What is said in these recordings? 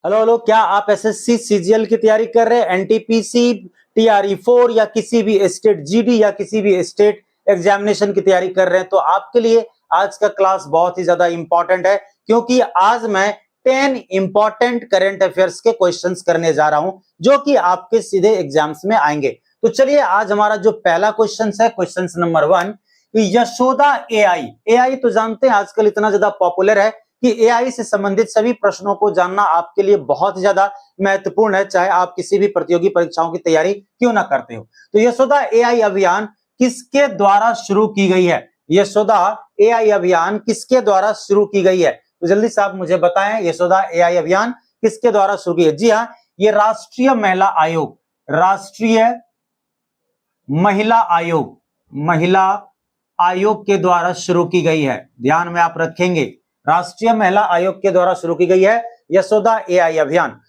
Hello hello, क्या आप SSC CGL की तैयारी कर रहे हैं, एनटीपीसी, टीआरई 4 या किसी भी स्टेट जीडी या किसी भी स्टेट एग्जामिनेशन की तैयारी कर रहे हैं, तो आपके लिए आज का क्लास बहुत ही ज्यादा इंपॉर्टेंट है, क्योंकि आज मैं 10 इंपॉर्टेंट करंट अफेयर्स के क्वेश्चंस करने जा रहा हूं जो कि आपके सीधे एग्जाम्स में आएंगे। तो चलिए, आज हमारा जो पहला क्वेश्चन है, question number 1, Yashoda AI. AI तो जानते हैं आजकल इतना ज्यादा पॉपुलर है कि एआई से संबंधित सभी प्रश्नों को जानना आपके लिए बहुत ज्यादा महत्वपूर्ण है, चाहे आप किसी भी प्रतियोगी परीक्षाओं की तैयारी क्यों ना करते हो। तो यशोदा एआई अभियान किसके द्वारा शुरू की गई है? यशोदा एआई अभियान किसके द्वारा शुरू की गई है? तो जल्दी से आप मुझे बताएं, यशोदा एआई अभियान किसके द्वारा शुरू की है? जी हाँ, ये राष्ट्रीय महिला आयोग, राष्ट्रीय महिला आयोग के द्वारा शुरू की गई है। ध्यान में आप रखेंगे, राष्ट्रीय महिला आयोग के द्वारा शुरू की गई है यशोदा एआई अभियान।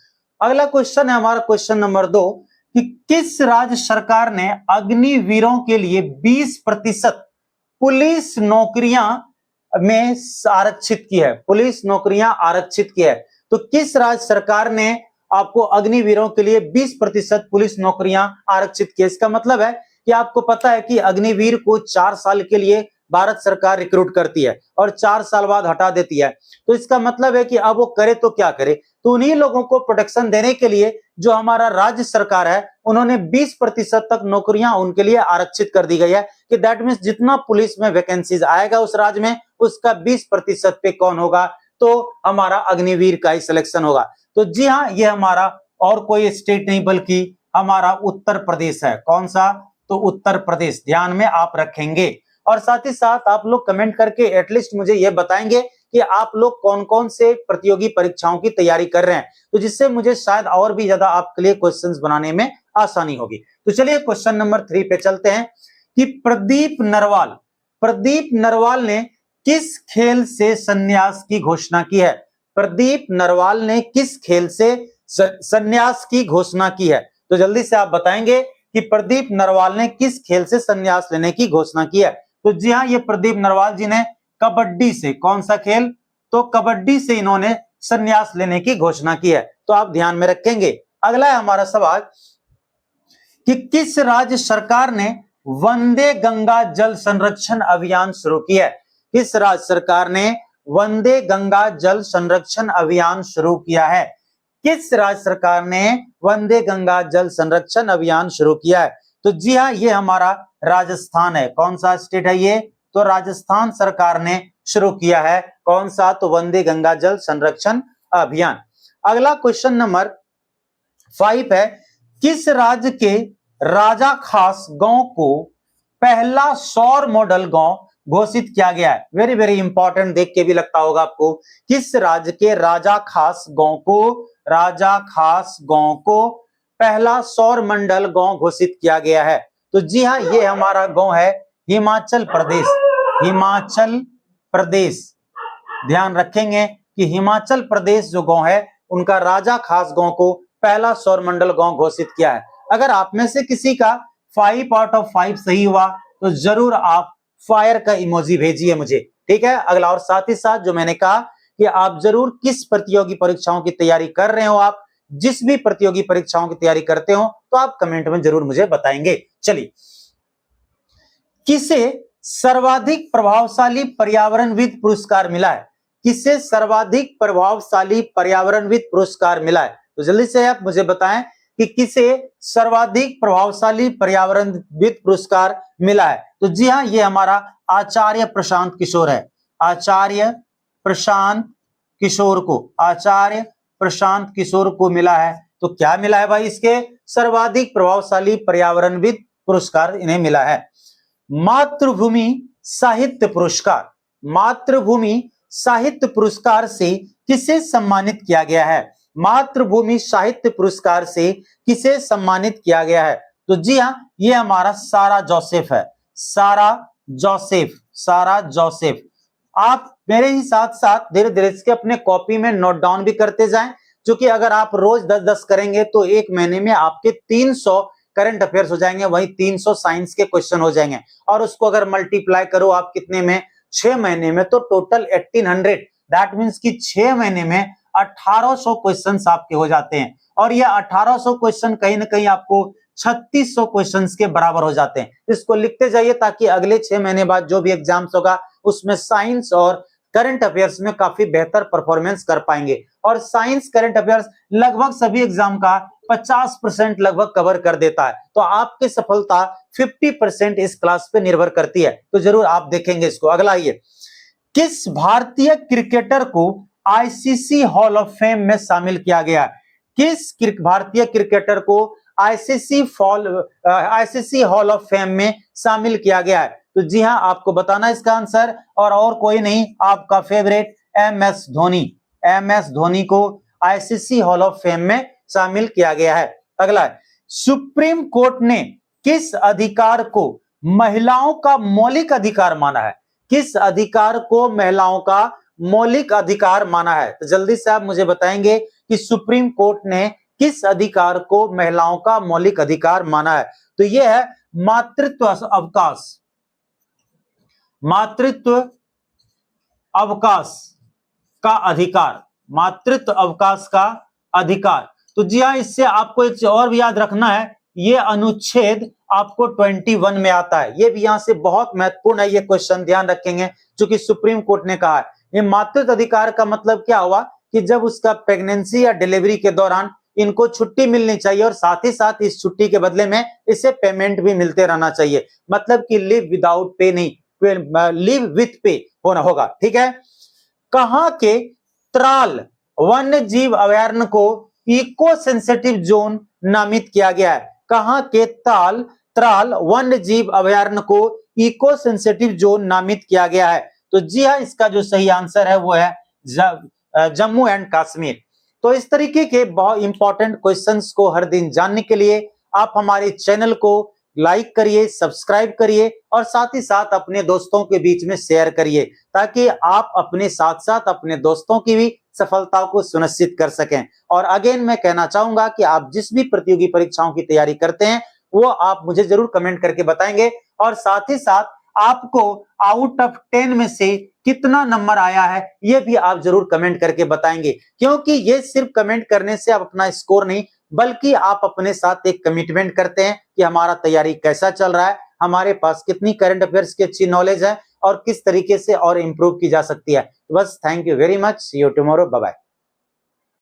अगला क्वेश्चन है हमारा क्वेश्चन नंबर 2 कि किस राज्य सरकार ने अग्निवीरों के लिए 20% पुलिस नौकरियां में आरक्षित की है? पुलिस नौकरियां आरक्षित की है। तो किस राज्य सरकार ने आपको अग्निवीरों के लिए 20% पुलिस नौकरियां आरक्षित की? इसका मतलब है कि आपको पता है कि अग्निवीर को 4 साल के लिए भारत सरकार रिक्रूट करती है और 4 साल बाद हटा देती है। तो इसका मतलब है कि अब वो करे तो क्या करे, तो उन्हीं लोगों को प्रोटेक्शन देने के लिए जो हमारा राज्य सरकार है, उन्होंने 20% तक नौकरियां उनके लिए आरक्षित कर दी गई है कि दैट मींस जितना पुलिस में वैकेंसीज आएगा उस राज्य में, उसका 20% पे कौन होगा? तो हमारा अग्निवीर का ही सिलेक्शन होगा। तो जी हाँ, ये हमारा और कोई स्टेट नहीं बल्कि हमारा उत्तर प्रदेश है। कौन सा? तो उत्तर प्रदेश। ध्यान में आप रखेंगे। और साथ ही साथ आप लोग कमेंट करके एटलीस्ट मुझे यह बताएंगे कि आप लोग कौन कौन से प्रतियोगी परीक्षाओं की तैयारी कर रहे हैं, तो जिससे मुझे शायद और भी ज्यादा आपके लिए क्वेश्चंस बनाने में आसानी होगी। तो चलिए क्वेश्चन नंबर 3 पे चलते हैं कि प्रदीप नरवाल ने किस खेल से संन्यास की घोषणा की है? प्रदीप नरवाल ने किस खेल से संन्यास की घोषणा की है? तो जल्दी से आप बताएंगे कि प्रदीप नरवाल ने किस खेल से संन्यास लेने की घोषणा की है? तो जी हाँ, ये प्रदीप नरवाल जी ने कबड्डी से, कौन सा खेल? तो कबड्डी से इन्होंने संन्यास लेने की घोषणा की है। तो आप ध्यान में रखेंगे। अगला है हमारा सवाल कि किस राज्य सरकार ने वंदे गंगा जल संरक्षण अभियान शुरू किया है? किस राज्य सरकार ने वंदे गंगा जल संरक्षण अभियान शुरू किया है? किस राज्य सरकार ने वंदे गंगा जल संरक्षण अभियान शुरू किया है? तो जी हाँ, ये हमारा राजस्थान है। कौन सा स्टेट है ये? तो राजस्थान सरकार ने शुरू किया है। कौन सा? तो वंदे गंगा जल संरक्षण अभियान। अगला क्वेश्चन नंबर 5 है, किस राज्य के राजा खास गांव को पहला सौर मॉडल गांव घोषित किया गया है? वेरी वेरी इंपॉर्टेंट, देख के भी लगता होगा आपको। किस राज्य के राजा खास गांव को पहला सौर मंडल गांव घोषित किया गया है? तो जी हाँ, ये हमारा गांव है हिमाचल प्रदेश। ध्यान रखेंगे कि हिमाचल प्रदेश जो गांव है, उनका राजा खास गांव को पहला सौर मंडल गांव घोषित किया है। अगर आप में से किसी का 5 आउट ऑफ 5 सही हुआ तो जरूर आप फायर का इमोजी भेजिए मुझे, ठीक है। अगला, और साथ ही साथ जो मैंने कहा कि आप जरूर किस प्रतियोगी परीक्षाओं की तैयारी कर रहे हो, आप जिस भी प्रतियोगी परीक्षाओं की तैयारी करते हो तो आप कमेंट में जरूर मुझे बताएंगे। चलिए, किसे सर्वाधिक प्रभावशाली पर्यावरणविद पुरस्कार मिला है? किसे सर्वाधिक प्रभावशाली पर्यावरणविद पुरस्कार मिला है? तो जल्दी से आप मुझे बताएं कि किसे सर्वाधिक प्रभावशाली पर्यावरणविद पुरस्कार मिला है? तो जी हाँ, ये हमारा आचार्य प्रशांत किशोर है। आचार्य प्रशांत किशोर को मिला है। तो क्या मिला है भाई? इसके सर्वाधिक प्रभावशाली पर्यावरणविद पुरस्कार इन्हें मिला है। मातृभूमि साहित्य पुरस्कार से किसे सम्मानित किया गया है? मातृभूमि साहित्य पुरस्कार से किसे सम्मानित किया गया है? तो जी हाँ, ये हमारा सारा जोसेफ है। सारा जोसेफ। आप मेरे ही साथ साथ धीरे धीरे इसके अपने कॉपी में नोट डाउन भी करते जाएं, क्योंकि अगर आप रोज 10-10 करेंगे तो एक महीने में आपके 300 करंट अफेयर्स हो जाएंगे, वही 300 साइंस के क्वेश्चन हो जाएंगे। और उसको अगर मल्टीप्लाई करो आप कितने में? 6 महीने में, तो टोटल 1800। दैट मींस कि 6 महीने में 1800 क्वेश्चंस आपके हो जाते हैं और ये 1800 क्वेश्चन कहीं ना कहीं आपको 3600 क्वेश्चंस के बराबर हो जाते हैं। इसको लिखते जाइए ताकि अगले 6 महीने बाद जो भी एग्जाम्स होगा उसमें साइंस और करंट अफेयर्स में काफी बेहतर परफॉर्मेंस कर पाएंगे। और साइंस करंट अफेयर्स लगभग सभी एग्जाम का 50% लगभग कवर कर देता है, तो आपकी सफलता 50% इस क्लास पे निर्भर करती है। तो जरूर आप देखेंगे इसको। अगला ये, किस भारतीय क्रिकेटर को आईसीसी हॉल ऑफ फेम में शामिल किया गया? किस भारतीय क्रिकेटर को आईसीसी हॉल ऑफ फेम में शामिल किया गया है? तो जी हां, आपको बताना इसका आंसर, और कोई नहीं, आपका favourite MS Dhoni. MS Dhoni को आईसीसी हॉल ऑफ फेम में शामिल किया गया है। अगला, सुप्रीम कोर्ट ने किस अधिकार को महिलाओं का मौलिक अधिकार माना है? किस अधिकार को महिलाओं का मौलिक अधिकार माना है? तो जल्दी से आप मुझे बताएंगे कि सुप्रीम कोर्ट ने किस अधिकार को महिलाओं का मौलिक अधिकार माना है? तो यह है मातृत्व अवकाश। मातृत्व अवकाश का अधिकार, मातृत्व अवकाश का अधिकार। तो जी हां, इससे आपको एक चीज और भी याद रखना है, ये अनुच्छेद आपको 21 में आता है। ये भी यहां से बहुत महत्वपूर्ण है, ये क्वेश्चन ध्यान रखेंगे, क्योंकि सुप्रीम कोर्ट ने कहा है। ये मातृत्व अधिकार का मतलब क्या हुआ कि जब उसका प्रेगनेंसी या डिलीवरी के दौरान इनको छुट्टी मिलनी चाहिए और साथ ही साथ इस छुट्टी के बदले में इसे पेमेंट भी मिलते रहना चाहिए। मतलब कि लिव विदाउट पे नहीं, लिव विथ पे होना होगा। ठीक है। कहां के त्राल वन्य जीव अभयारण्य को इको सेंसिटिव जोन नामित किया गया है? कहां के त्राल वन्य जीव अभयारण्य को इको सेंसिटिव जोन नामित किया गया है? तो जी हां, इसका जो सही आंसर है वो है जम्मू एंड कश्मीर। तो इस तरीके के बहुत इंपॉर्टेंट क्वेश्चंस को हर दिन जानने के लिए आप हमारे चैनल को लाइक करिए, सब्सक्राइब करिए और साथ ही साथ अपने दोस्तों के बीच में शेयर करिए, ताकि आप अपने साथ साथ अपने दोस्तों की भी सफलता को सुनिश्चित कर सकें। और अगेन मैं कहना चाहूंगा कि आप जिस भी प्रतियोगी परीक्षाओं की तैयारी करते हैं वो आप मुझे जरूर कमेंट करके बताएंगे, और साथ ही साथ आपको आउट ऑफ 10 में से कितना नंबर आया है ये भी आप जरूर कमेंट करके बताएंगे। क्योंकि ये सिर्फ कमेंट करने से आप अपना स्कोर नहीं, बल्कि आप अपने साथ एक कमिटमेंट करते हैं कि हमारा तैयारी कैसा चल रहा है, हमारे पास कितनी करंट अफेयर्स की अच्छी नॉलेज है और किस तरीके से और इंप्रूव की जा सकती है। बस thank you very much, see you tomorrow, bye bye.